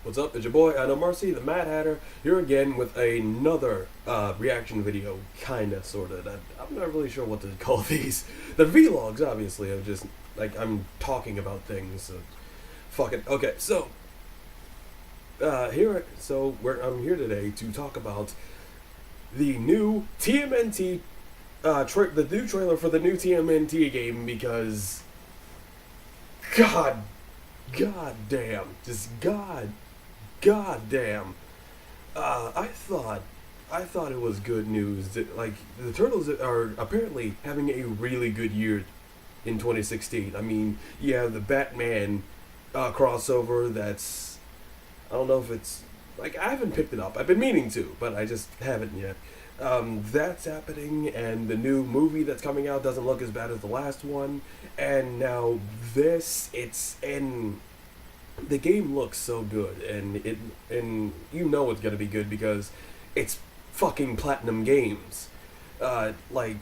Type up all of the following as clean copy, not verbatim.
What's up? It's your boy, No Mercy, the Mad Hatter, here again with another reaction video, kinda, sorta. I'm not really sure what to call these. The vlogs, obviously, of just, like, I'm talking about things, so fuck it. Okay, so, I'm here today to talk about the new TMNT, the new trailer for the new TMNT game, because, god damn, god damn. I thought it was good news that, like, the Turtles are apparently having a really good year in 2016. I mean, you have the Batman crossover. I don't know if it's like, I haven't picked it up. I've been meaning to, but I just haven't yet. That's happening, and the new movie that's coming out doesn't look as bad as the last one. And now the game looks so good, and you know it's gonna be good because it's fucking Platinum Games. Like,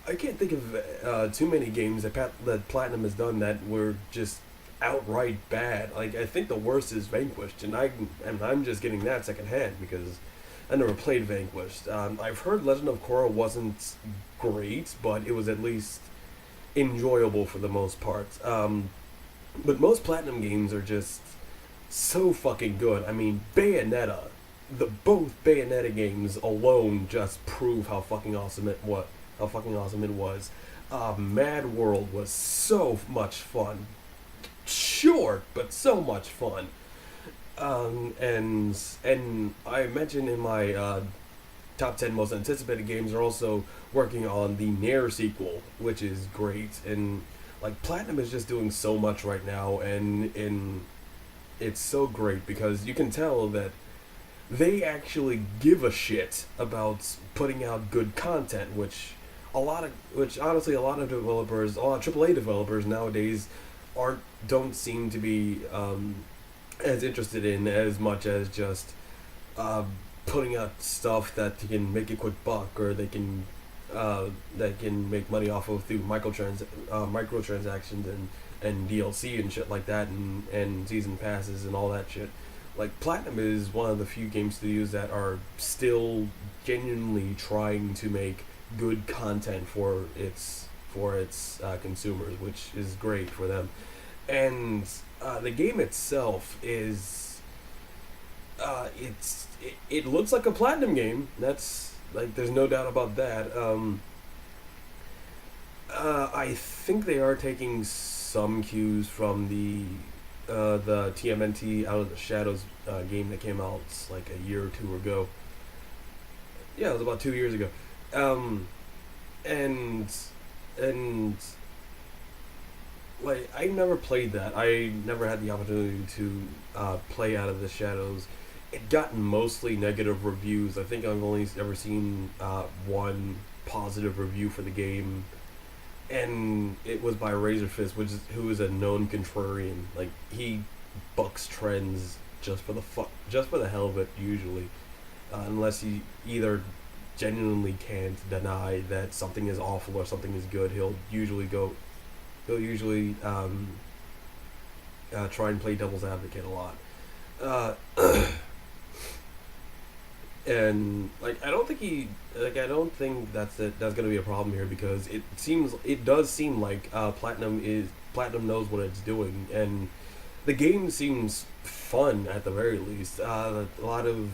I can't think of too many games that Platinum has done that were just outright bad. Like, I think the worst is Vanquished, and I'm just getting that secondhand because I never played Vanquished. I've heard Legend of Korra wasn't great, but it was at least enjoyable for the most part. But most Platinum games are just so fucking good. I mean, both Bayonetta games alone just prove how fucking awesome it was. Mad World was so much fun. Short, but so much fun. And I mentioned in my top 10 most anticipated games are also working on the Nair sequel, which is great. And like, Platinum is just doing so much right now, and it's so great because you can tell that they actually give a shit about putting out good content, which honestly a lot of developers, a lot of AAA developers nowadays don't seem to be as interested in as much as just putting out stuff that can make a quick buck, or they can make money off of through microtransactions and DLC and shit like that, and season passes and all that shit. Like, Platinum is one of the few game studios that are still genuinely trying to make good content for its consumers, which is great for them. And the game itself is it looks like a Platinum game. That's, like, there's no doubt about that. I think they are taking some cues from the TMNT Out of the Shadows game that came out like a year or two ago. Yeah, it was about 2 years ago. And like, I never played that. I never had the opportunity to play Out of the Shadows. It got mostly negative reviews. I think I've only ever seen one positive review for the game, and it was by Razorfist, who is a known contrarian. Like, he bucks trends just for the hell of it, usually, unless he either genuinely can't deny that something is awful or something is good. He'll usually try and play devil's advocate a lot. And like, I don't think that's gonna be a problem here, because it does seem like Platinum knows what it's doing, and the game seems fun at the very least. A lot of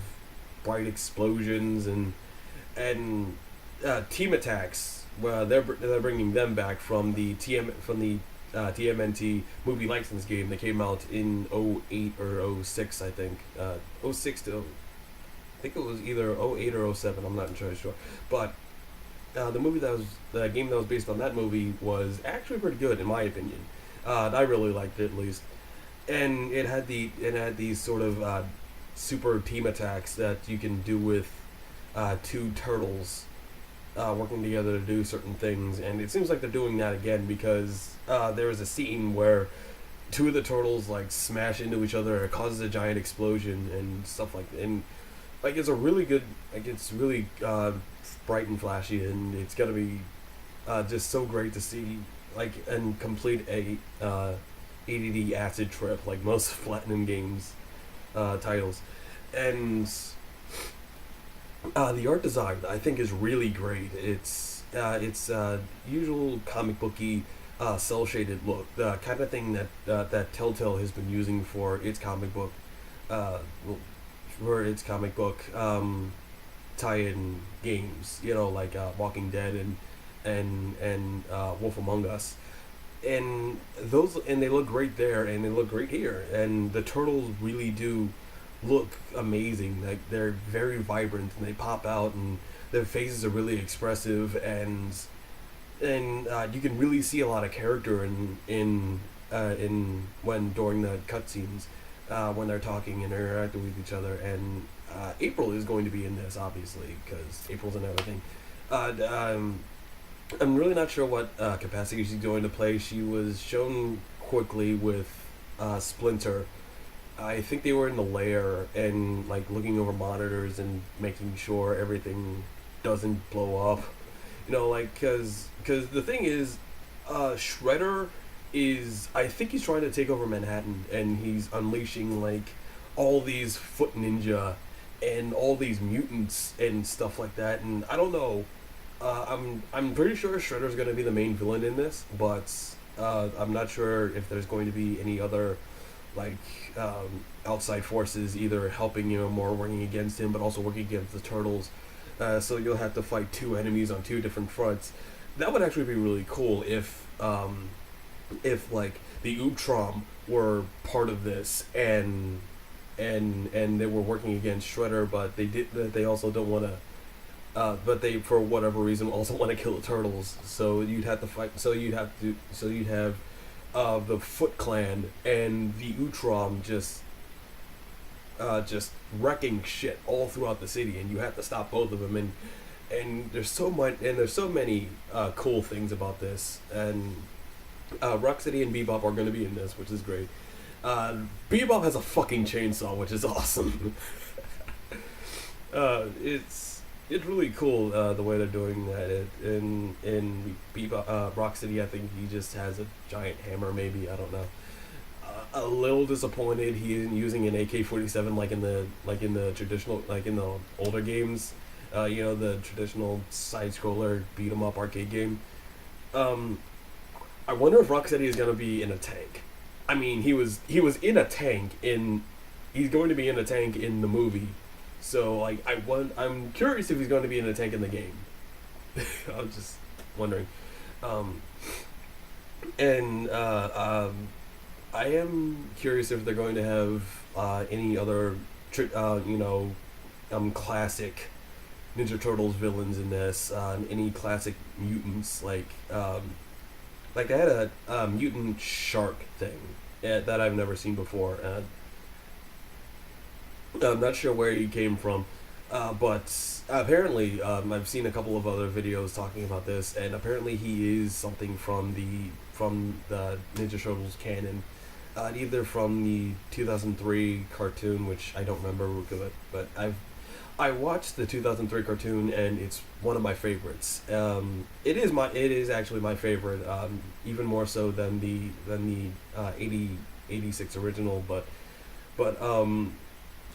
bright explosions and team attacks. Well, they're bringing them back from the TMNT movie license game that came out in '08 or '06, I think. '06 to, I think it was either '08 or '07. I'm not entirely sure, but the game that was based on that movie was actually pretty good, in my opinion. I really liked it, at least, and it had these sort of super team attacks that you can do with two turtles working together to do certain things, and it seems like they're doing that again, because there was a scene where two of the turtles like smash into each other and it causes a giant explosion and stuff like that. And like, it's a really good, like, it's really bright and flashy, and it's gonna be just so great to see, like, and complete a ADD acid trip like most Platinum games titles, and the art design I think is really great. It's usual comic booky, cell shaded look, the kind of thing that Telltale has been using for its comic book, uh, well, tie-in games. You know, like Walking Dead and Wolf Among Us, and they look great there, and they look great here, and the turtles really do look amazing. Like they're very vibrant and they pop out, and their faces are really expressive, and you can really see a lot of character in when during the cutscenes, when they're talking and interacting with each other. And April is going to be in this, obviously, because April's in everything. Uh, um, I'm really not sure what capacity she's going to play. She was shown quickly with Splinter. I think they were in the lair and like looking over monitors and making sure everything doesn't blow up. You know, like because the thing is, Shredder is, I think he's trying to take over Manhattan, and he's unleashing like all these foot ninja and all these mutants and stuff like that. And I don't know. I'm pretty sure Shredder's going to be the main villain in this, but I'm not sure if there's going to be any other like outside forces either helping him or working against him, but also working against the turtles. So you'll have to fight two enemies on two different fronts. That would actually be really cool if like the Utrom were part of this, and they were working against Shredder, but they also don't want to. But they, for whatever reason, also want to kill the turtles. So you'd have to fight. So you'd have the Foot Clan and the Utrom just wrecking shit all throughout the city, and you have to stop both of them. And there's so much, and there's so many cool things about this. And Rocksteady and Bebop are going to be in this, which is great. Bebop has a fucking chainsaw, which is awesome. It's really cool the way they're doing that. In Bebop, Rocksteady, I think he just has a giant hammer. Maybe, I don't know. A little disappointed he isn't using an AK-47 like in the traditional, like in the older games. You know, the traditional side scroller beat 'em up arcade game. I wonder if Rocksteady is gonna be in a tank. I mean, he was in a tank in. He's going to be in a tank in the movie. So like I'm curious if he's going to be in a tank in the game. I'm just wondering. And I am curious if they're going to have any other classic Ninja Turtles villains in this. Any classic mutants like they had a mutant shark thing that I've never seen before. I'm not sure where he came from, but apparently I've seen a couple of other videos talking about this, and apparently he is something from the Ninja Turtles canon, either from the 2003 cartoon, which I don't remember, but I watched the 2003 cartoon, and it's one of my favorites. It is actually my favorite, even more so than the 86 original, but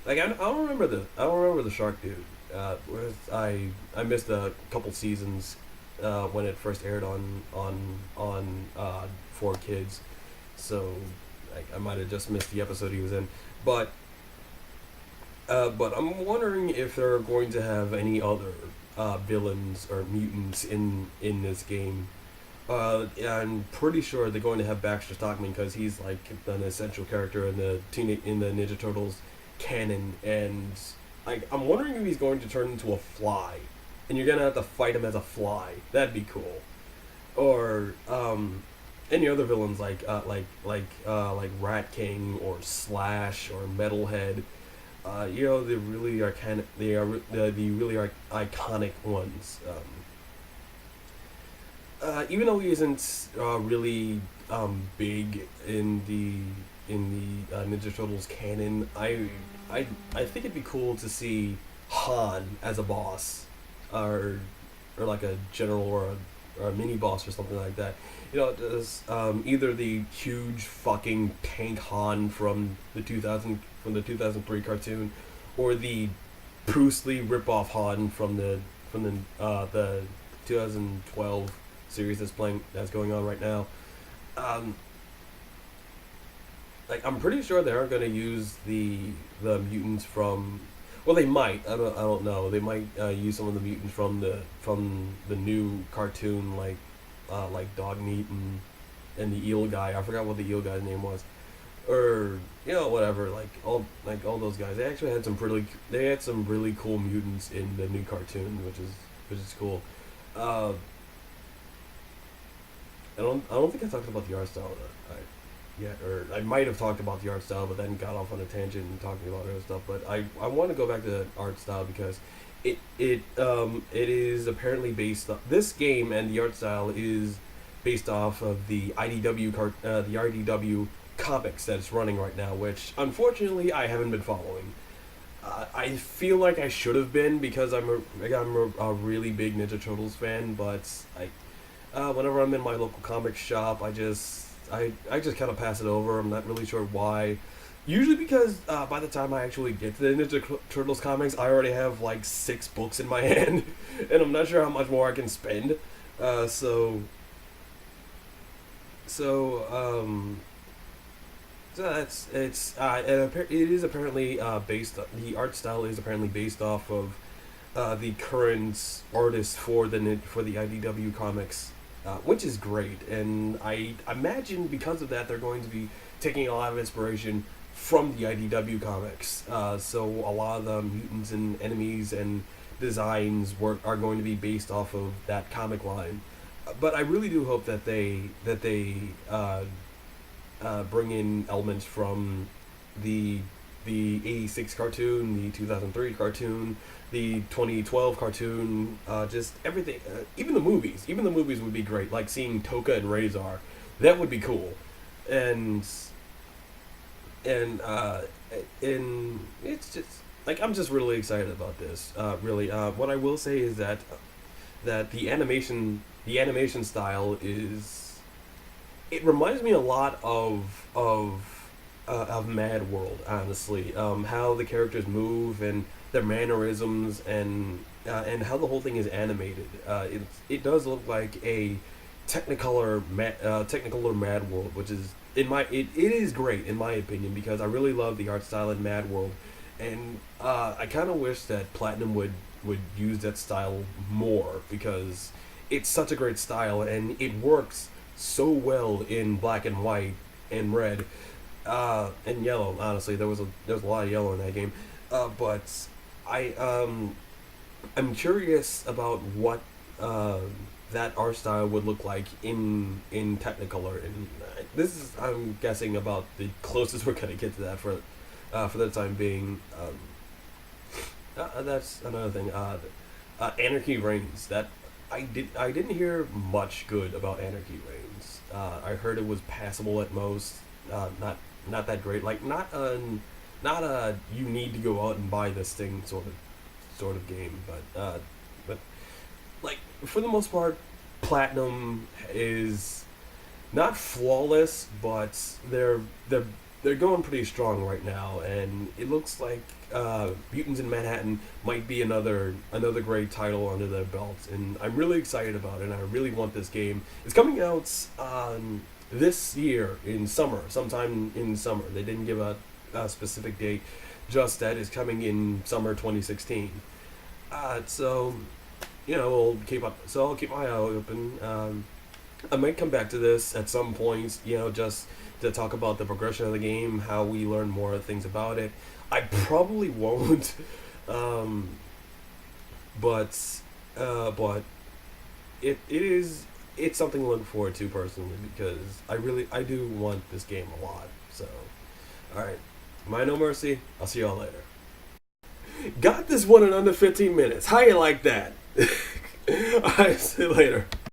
like I don't remember the shark dude. I missed a couple seasons when it first aired on 4Kids, so I might have just missed the episode he was in. But I'm wondering if they're going to have any other villains or mutants in this game. I'm pretty sure they're going to have Baxter Stockman, because he's like an essential character in the Ninja Turtles canon, and I'm wondering if he's going to turn into a fly, and you're gonna have to fight him as a fly. That'd be cool. Or any other villains like Rat King or Slash or Metalhead. They really are the really iconic ones. Even though he isn't really big in the Ninja Turtles canon, I think it'd be cool to see Han as a boss, or like a general or a mini boss or something like that. You know, either the huge fucking tank Han from the from the 2003 cartoon, or the Bruce Lee ripoff Han from the 2012 series that's going on right now. Um, like I'm pretty sure they aren't going to use the mutants from. Well, they might. I don't know. They might use some of the mutants from the new cartoon, like Dog Meat and the eel guy. I forgot what the eel guy's name was, or whatever. Like all those guys. They actually had some really cool mutants in the new cartoon, which is cool. Uh, I don't think I talked about the art style yet, or I might have talked about the art style, but then got off on a tangent and talking about other stuff. But I want to go back to the art style because it is apparently based on this game, and the art style is based off of the IDW comics that's running right now, which unfortunately I haven't been following. I feel like I should have been because I'm a really big Ninja Turtles fan, but whenever I'm in my local comic shop, I just kind of pass it over. I'm not really sure why. Usually because by the time I actually get to the Ninja Turtles comics, I already have like 6 books in my hand, and I'm not sure how much more I can spend. So so so that's it is apparently based. The art style is apparently based off of the current artist for the IDW comics, which is great. And I imagine because of that, they're going to be taking a lot of inspiration from the IDW comics. So a lot of the mutants and enemies and designs are going to be based off of that comic line. But I really do hope that they bring in elements from the the '86 cartoon, the 2003 cartoon, the 2012 cartoon, just everything. Even the movies. Even the movies would be great. Like seeing Toka and Razor, that would be cool. And and it's just like I'm just really excited about this. Really, what I will say is that the animation style is, it reminds me a lot of Mad World, honestly. How the characters move and their mannerisms and how the whole thing is animated. It does look like a Technicolor Mad World, which is it is great in my opinion because I really love the art style in Mad World, and I kind of wish that Platinum would use that style more because it's such a great style and it works so well in black and white and red, and yellow. Honestly, there was a lot of yellow in that game, but I'm curious about what that art style would look like in Technicolor, and this is, I'm guessing, about the closest we're gonna get to that for the time being. That's another thing. Anarchy Reigns. That I didn't hear much good about Anarchy Reigns. I heard it was passable at most. Not that great. Like not a you need to go out and buy this thing sort of game. But like for the most part, Platinum is not flawless, but they're going pretty strong right now, and it looks like Mutants in Manhattan might be another great title under their belts, and I'm really excited about it. And I really want this game. It's coming out this year in summer, sometime in summer. They didn't give a specific date, just that it's coming in summer 2016. So I'll keep my eye open. I might come back to this at some point, just to talk about the progression of the game, how we learn more things about it. I probably won't, but it's something to look forward to personally because I do want this game a lot. So, all right, my No Mercy. I'll see y'all later. Got this one in under 15 minutes. How you like that? All right, see you later.